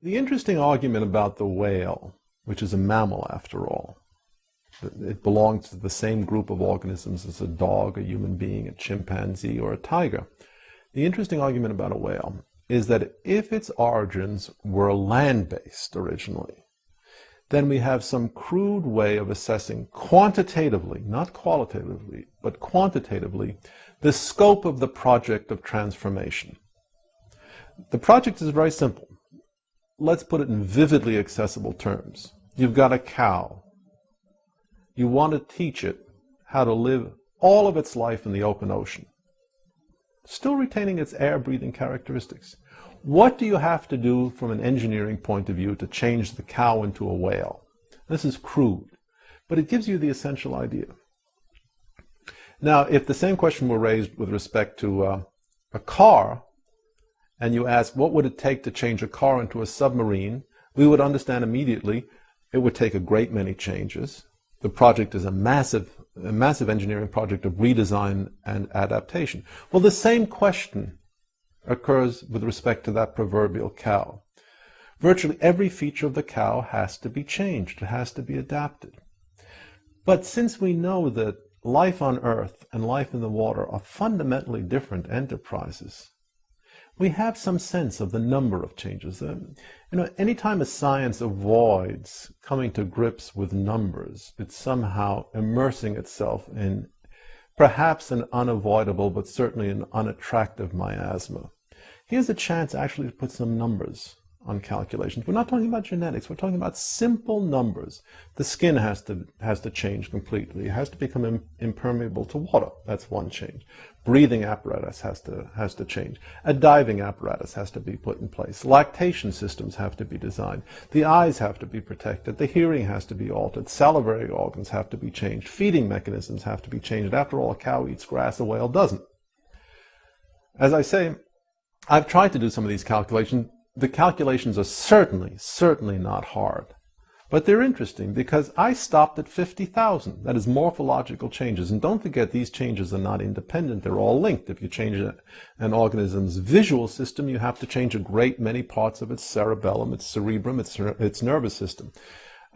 The interesting argument about the whale, which is a mammal after all, it belongs to the same group of organisms as a dog, a human being, a chimpanzee, or a tiger. The interesting argument about a whale is that if its origins were land-based originally, then we have some crude way of assessing quantitatively, not qualitatively, but quantitatively, the scope of the project of transformation. The project is very simple. Let's put it in vividly accessible terms. You've got a cow. You want to teach it how to live all of its life in the open ocean, still retaining its air-breathing characteristics. What do you have to do from an engineering point of view to change the cow into a whale? This is crude, but it gives you the essential idea. Now, if the same question were raised with respect to a car, and you ask what would it take to change a car into a submarine, we would understand immediately it would take a great many changes. The project is a massive engineering project of redesign and adaptation. Well, the same question occurs with respect to that proverbial cow. Virtually every feature of the cow has to be changed. It has to be adapted. But since we know that life on Earth and life in the water are fundamentally different enterprises, we have some sense of the number of changes. Anytime a science avoids coming to grips with numbers, it's somehow immersing itself in perhaps an unavoidable, but certainly an unattractive miasma. Here's a chance actually to put some numbers on calculations. We're not talking about genetics. We're talking about simple numbers. The skin has to change completely. It has to become impermeable to water. That's one change. Breathing apparatus has to change. A diving apparatus has to be put in place. Lactation systems have to be designed. The eyes have to be protected. The hearing has to be altered. Salivary organs have to be changed. Feeding mechanisms have to be changed. After all, a cow eats grass, a whale doesn't. As I say, I've tried to do some of these calculations. The calculations are certainly not hard. But they're interesting because I stopped at 50,000. That is morphological changes. And don't forget, these changes are not independent. They're all linked. If you change an organism's visual system, you have to change a great many parts of its cerebellum, its cerebrum, its nervous system.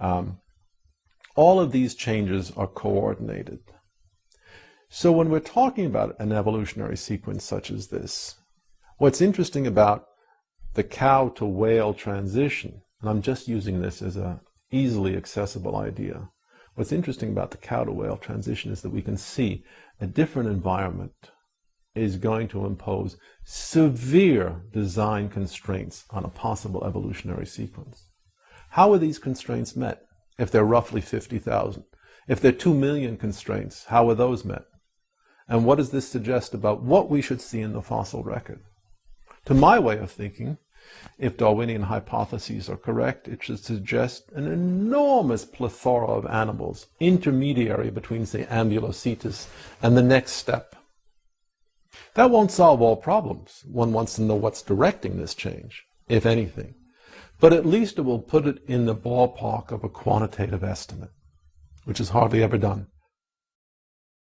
All of these changes are coordinated. So when we're talking about an evolutionary sequence such as this, what's interesting about the cow to whale transition, and I'm just using this as an easily accessible idea. What's interesting about the cow to whale transition is that we can see a different environment is going to impose severe design constraints on a possible evolutionary sequence. How are these constraints met? If they're roughly 50,000. If they're 2 million constraints, how are those met? And what does this suggest about what we should see in the fossil record? To my way of thinking, if Darwinian hypotheses are correct, it should suggest an enormous plethora of animals, intermediary between, say, Ambulocetus and the next step. That won't solve all problems. One wants to know what's directing this change, if anything. But at least it will put it in the ballpark of a quantitative estimate, which is hardly ever done.